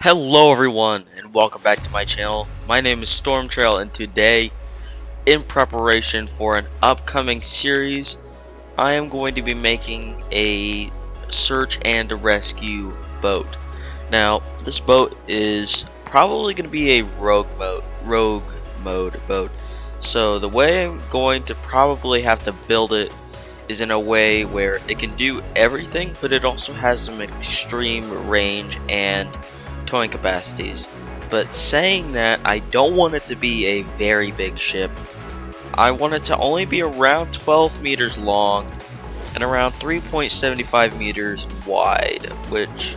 Hello everyone and welcome back to my channel. My name is Stormtrail, and today, in preparation for an upcoming series, I am going to be making a search and rescue boat. Now, this boat is probably going to be a rogue mode boat. So the way I'm going to probably have to build it is in a way where it can do everything, but it also has some extreme range and towing capacities. But saying that, I don't want it to be a very big ship. I want it to only be around 12 meters long and around 3.75 meters wide, which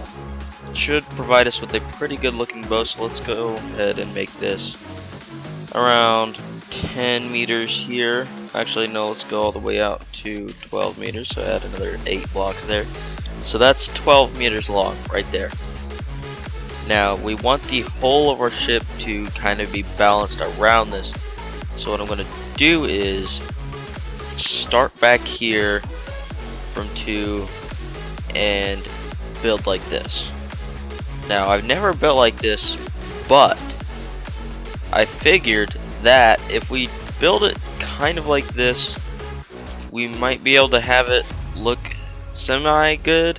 should provide us with a pretty good looking boat. So let's go ahead and make this around 10 meters here. Actually, no, let's go all the way out to 12 meters, so add another 8 blocks there. So that's 12 meters long right there. Now, we want the whole of our ship to kind of be balanced around this. So what I'm going to do is start back here from 2 and build like this. Now, I've never built like this, but I figured that if we build it kind of like this, we might be able to have it look semi good.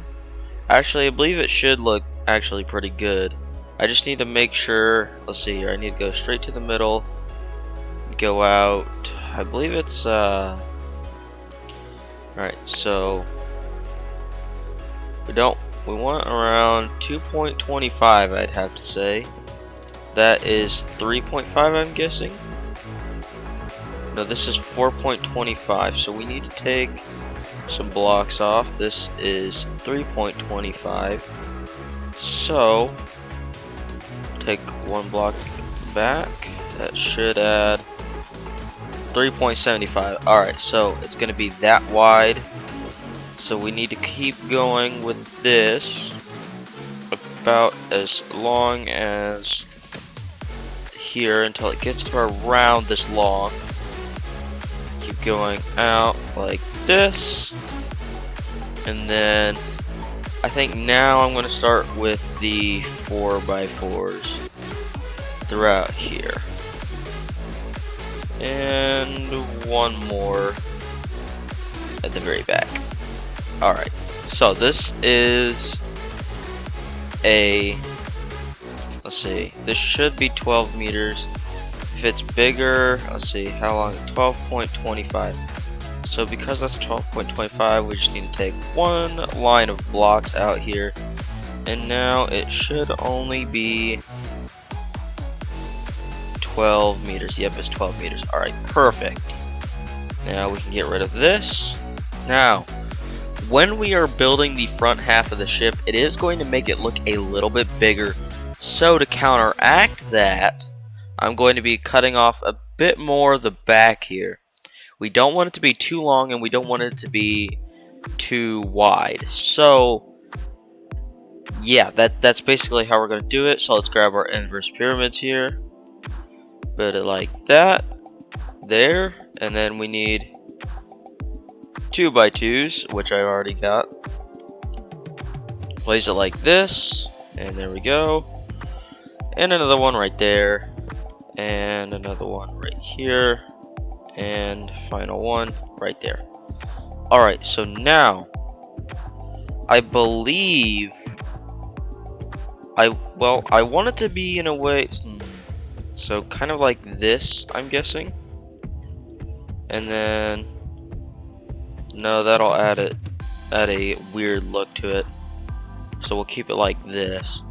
Actually, I believe it should look actually pretty good. I just need to make sure. Let's see here. I need to go straight to the middle, go out. I believe it's alright, so we want around 2.25, I'd have to say. That is 3.5, I'm guessing. No, this is 4.25, so we need to take some blocks off. This is 3.25, so take 1 block back. That should add 3.75. Alright, so it's gonna be that wide, so we need to keep going with this about as long as here until it gets to around this long. Keep going out like this, and then I think now I'm going to start with the 4x4s throughout here, and 1 more at the very back. Alright, so this is a, let's see, this should be 12 meters. If it's bigger, let's see, how long? 12.25. So because that's 12.25, we just need to take 1 line of blocks out here, and now it should only be 12 meters. Yep, it's 12 meters. Alright, perfect. Now we can get rid of this. Now, when we are building the front half of the ship, it is going to make it look a little bit bigger. So to counteract that, I'm going to be cutting off a bit more of the back here. We don't want it to be too long, and we don't want it to be too wide. So yeah, that's basically how we're going to do it. So let's grab our inverse pyramids here, put it like that, there, and then we need 2x2s, which I already got. Place it like this, and there we go, and another one right there, and another one right here, and final one right there. Alright, so now I believe I want it to be in a way, so kind of like this, I'm guessing. And then no, that'll add a weird look to it, so we'll keep it like this.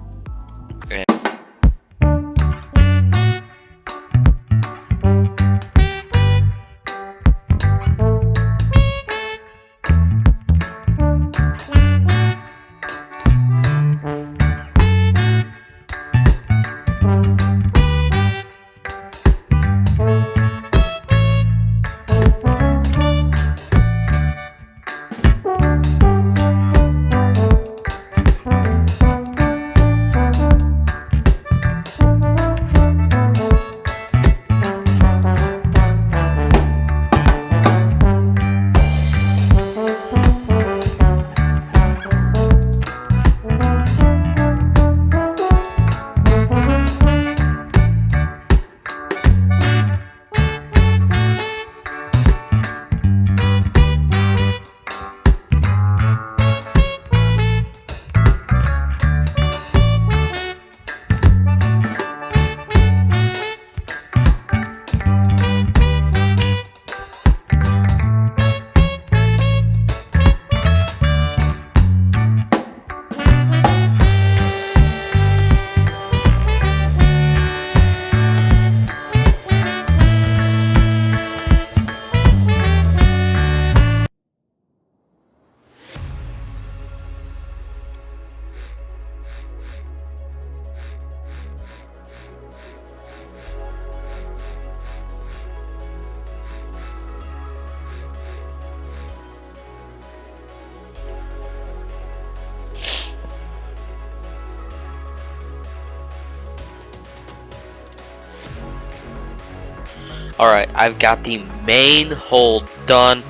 Alright, I've got the main hull done.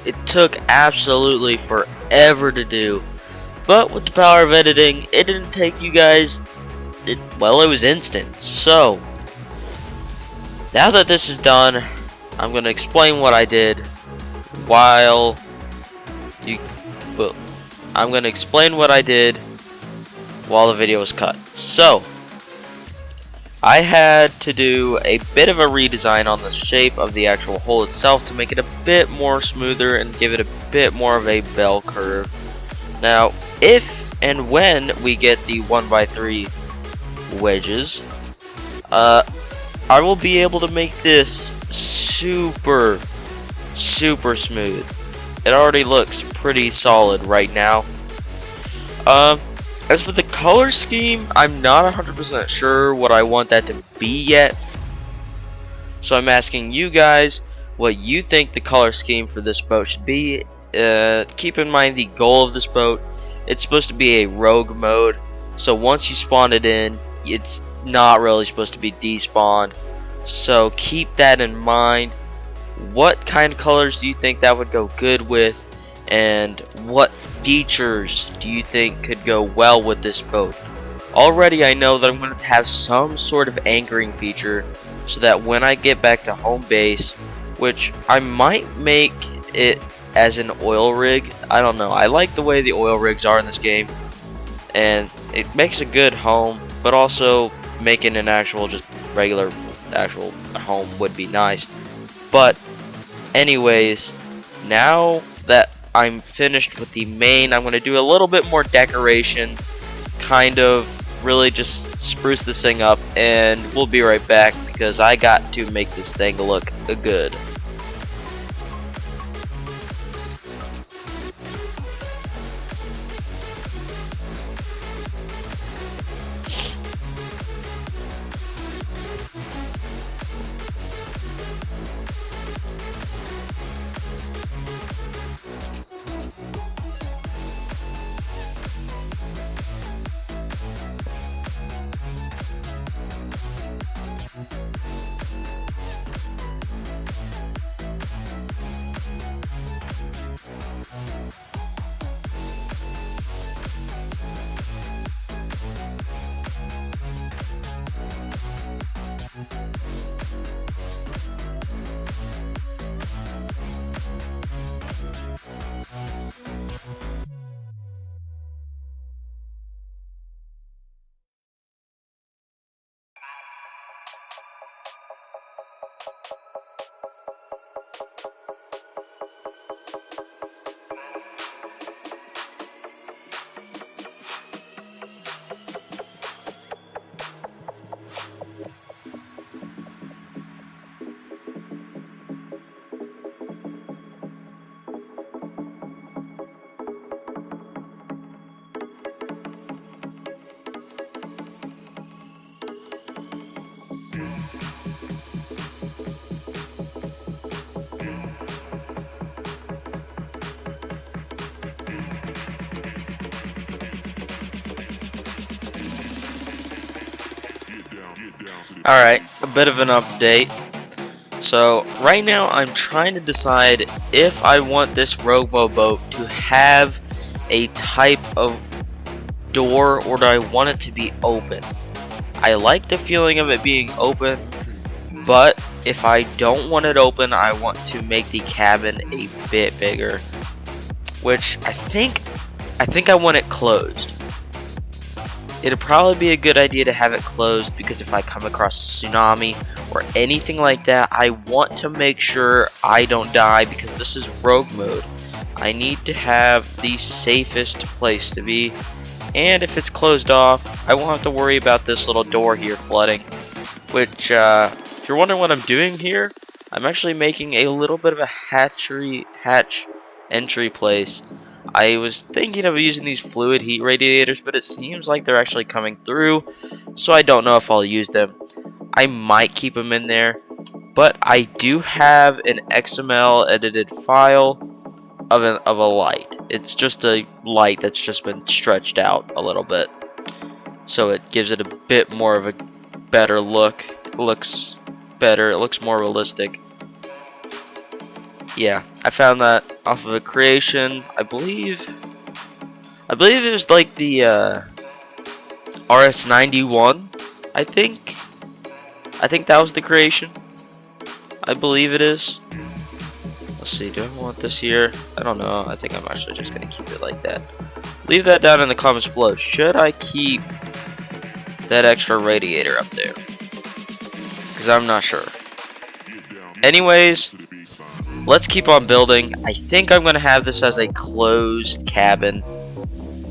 It took absolutely forever to do, but with the power of editing, it didn't take you guys, well, it was instant. So, now that this is done, I'm going to explain what I did while you, well, I'm going to explain what I did while the video was cut. So, I had to do a bit of a redesign on the shape of the actual hole itself to make it a bit more smoother and give it a bit more of a bell curve. Now, if and when we get the 1x3 wedges, I will be able to make this super smooth. It already looks pretty solid right now. As for the color scheme, I'm not 100% sure what I want that to be yet. So I'm asking you guys what you think the color scheme for this boat should be. Keep in mind the goal of this boat. It's supposed to be a rogue mode. So once you spawn it in, it's not really supposed to be despawned. So keep that in mind. What kind of colors do you think that would go good with? And what features do you think could go well with this boat? Already I know that I'm going to have some sort of anchoring feature so that when I get back to home base, which I might make it as an oil rig, I don't know, I like the way the oil rigs are in this game and it makes a good home, but also making an actual just regular actual home would be nice. But anyways, now that I'm finished with the main, I'm going to do a little bit more decoration, kind of really just spruce this thing up, and we'll be right back because I got to make this thing look good. Alright, a bit of an update. So right now I'm trying to decide if I want this rowboat boat to have a type of door or do I want it to be open. I like the feeling of it being open, but if I don't want it open, I want to make the cabin a bit bigger, which I think I want it closed. It'd probably be a good idea to have it closed because if I come across a tsunami or anything like that, I want to make sure I don't die because this is rogue mode. I need to have the safest place to be, and if it's closed off, I won't have to worry about this little door here flooding. Which, if you're wondering what I'm doing here, I'm actually making a little bit of a hatch entry place. I was thinking of using these fluid heat radiators, but it seems like they're actually coming through, so I don't know if I'll use them. I might keep them in there, but I do have an XML edited file of a light. It's just a light that's just been stretched out a little bit, so it gives it a bit more of a better look. It looks better. It looks more realistic. Yeah, I found that off of a creation. I believe it was like the RS91. I think that was the creation. I believe it is. Let's see, do I want this here? I don't know. I think I'm actually just gonna keep it like that. Leave that down in the comments below. Should I keep that extra radiator up there? Because I'm not sure. Anyways, let's keep on building. I think I'm gonna have this as a closed cabin.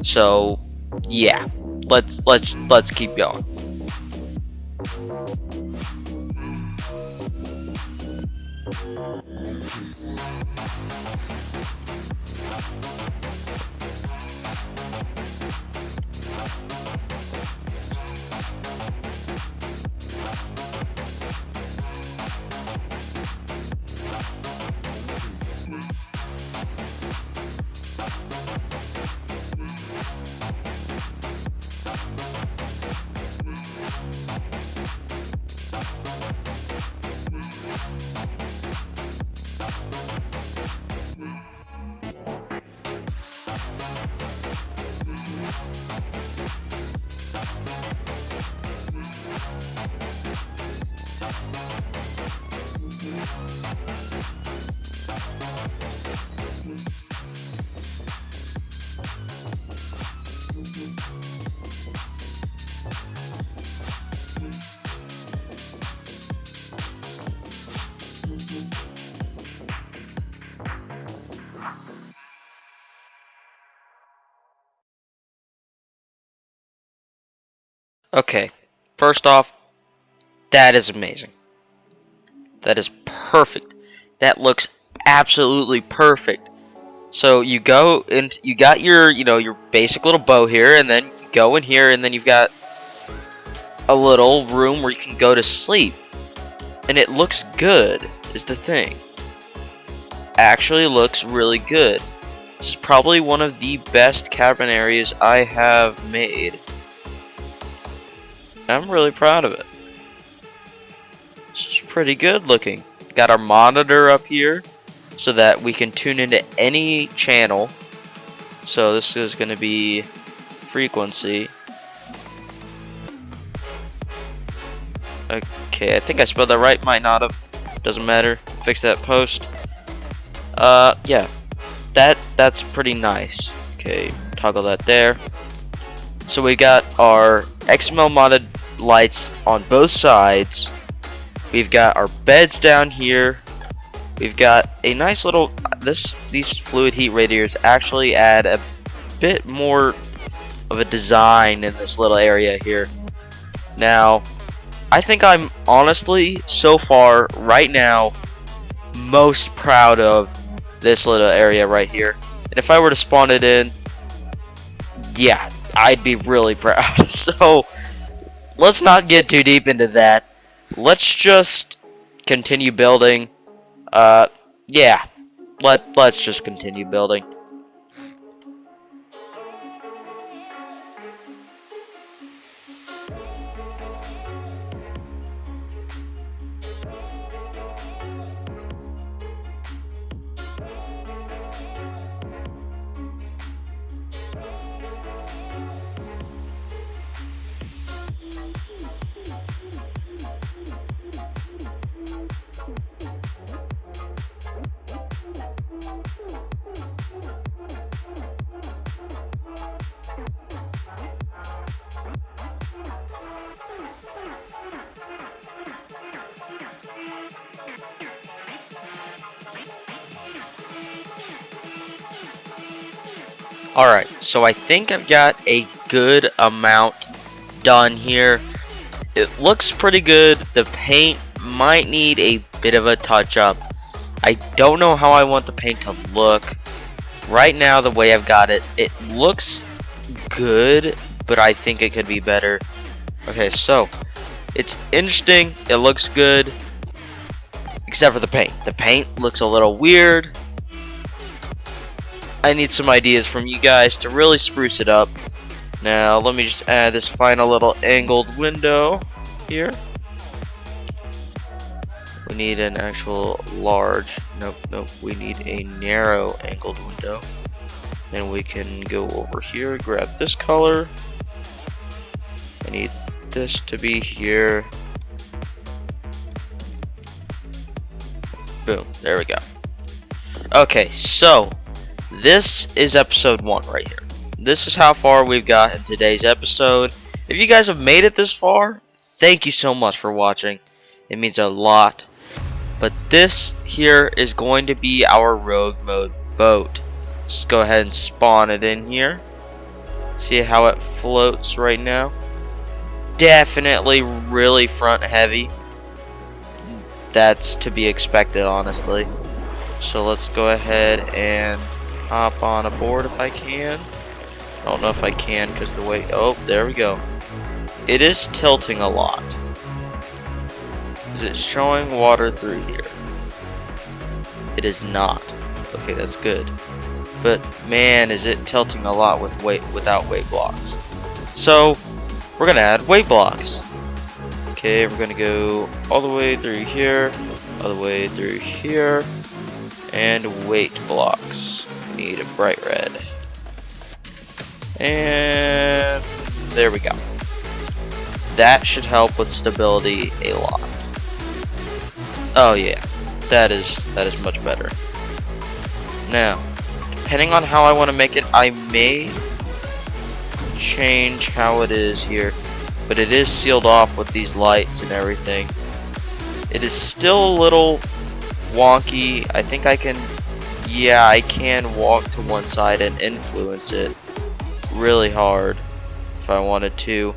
So yeah, let's keep going. Okay, first off, that is amazing. That is perfect. That looks absolutely perfect. So you go and you got your, your basic little bow here, and then you go in here, and then you've got a little room where you can go to sleep. And it looks good, is the thing. Actually looks really good. This is probably one of the best cabin areas I have made. I'm really proud of it. This is pretty good looking. Got our monitor up here so that we can tune into any channel. So this is going to be frequency. Okay, I think I spelled that right. Might not have. Doesn't matter. Fix that post. Yeah. That's pretty nice. Okay, toggle that there. So we got our XML modded lights on both sides. We've got our beds down here. We've got a nice little these fluid heat radiators actually add a bit more of a design in this little area here. Now, I think I'm honestly so far right now most proud of this little area right here. And if I were to spawn it in, yeah, I'd be really proud. So let's not get too deep into that. Let's just continue building. Yeah, let's just continue building. Alright, so I think I've got a good amount done here. It looks pretty good. The paint might need a bit of a touch up. I don't know how I want the paint to look. Right now, the way I've got it, it looks good, but I think it could be better. Okay, so it's interesting. It looks good, except for the paint. The paint looks a little weird. I need some ideas from you guys to really spruce it up. Now, let me just add this final little angled window here. We need an actual large, nope, we need a narrow angled window. Then we can go over here, grab this color. I need this to be here. Boom, there we go. Okay, so this is episode 1 right here. This is how far we've got in today's episode. If you guys have made it this far, thank you so much for watching. It means a lot. But this here is going to be our rogue mode boat. Just go ahead and spawn it in here. See how it floats right now? Definitely really front heavy. That's to be expected, honestly. So let's go ahead and hop on aboard if I can. I don't know if I can because the weight. Oh, there we go. It is tilting a lot. Is it showing water through here? It is not. Okay, that's good. But man, is it tilting a lot with without weight blocks. So we're gonna add weight blocks. Okay, we're gonna go all the way through here, all the way through here, and weight blocks. We need a bright red. And there we go. That should help with stability a lot. Oh yeah, that is much better. Now, depending on how I want to make it, I may change how it is here, but it is sealed off with these lights and everything. It is still a little wonky. I think I can, yeah, I can walk to one side and influence it really hard if I wanted to.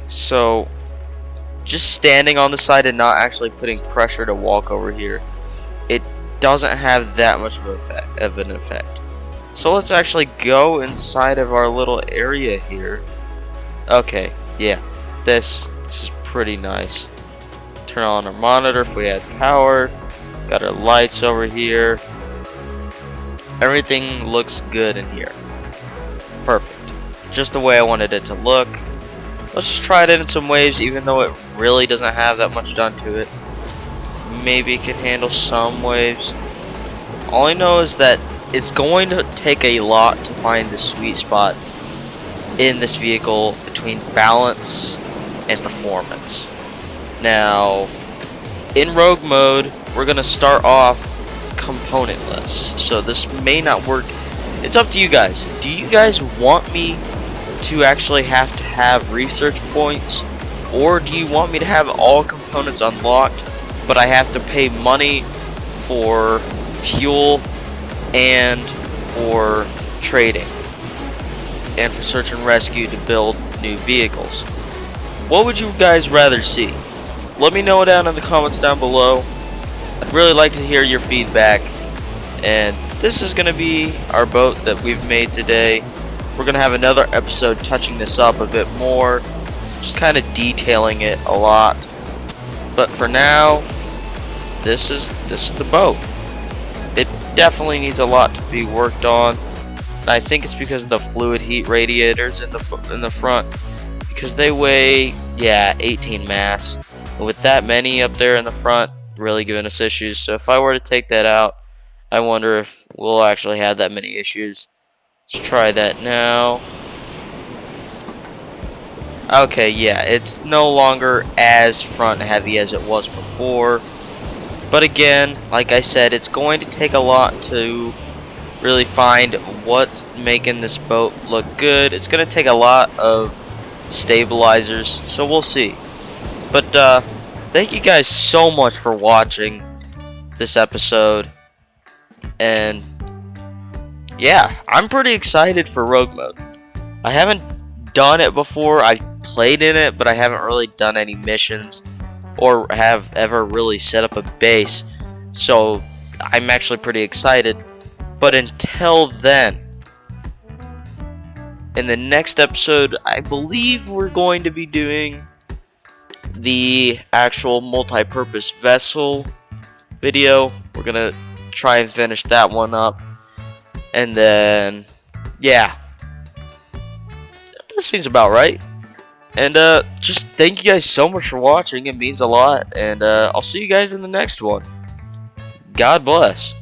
So just standing on the side and not actually putting pressure to walk over here, it doesn't have that much of an effect. So let's actually go inside of our little area here. Okay, yeah, this is pretty nice. Turn on our monitor if we had power. Got our lights over here. Everything looks good in here. Perfect. Just the way I wanted it to look. Let's just try it in some waves, even though it really doesn't have that much done to it. Maybe it can handle some waves. All I know is that it's going to take a lot to find the sweet spot in this vehicle between balance and performance. Now, in rogue mode, we're going to start off componentless. So this may not work. It's up to you guys. Do you guys want me to actually have to have research points, or do you want me to have all components unlocked, but I have to pay money for fuel and for trading and for search and rescue to build new vehicles? What would you guys rather see? Let me know down in the comments down below. I'd really like to hear your feedback. And this is going to be our boat that we've made today. We're going to have another episode touching this up a bit more, just kind of detailing it a lot. But for now, this is the boat. It definitely needs a lot to be worked on. And I think it's because of the fluid heat radiators in the front, because they weigh, yeah, 18 mass. And with that many up there in the front, really giving us issues. So if I were to take that out, I wonder if we'll actually have that many issues. Let's try that now. Okay, yeah, it's no longer as front heavy as it was before. But again, like I said, it's going to take a lot to really find what's making this boat look good. It's going to take a lot of stabilizers, so we'll see. But thank you guys so much for watching this episode. And yeah, I'm pretty excited for rogue mode. I haven't done it before. I've played in it, but I haven't really done any missions or have ever really set up a base. So I'm actually pretty excited. But until then, in the next episode, I believe we're going to be doing the actual multi-purpose vessel video. We're gonna try and finish that one up, and then yeah, that seems about right. And just thank you guys so much for watching. It means a lot. And I'll see you guys in the next one. God bless.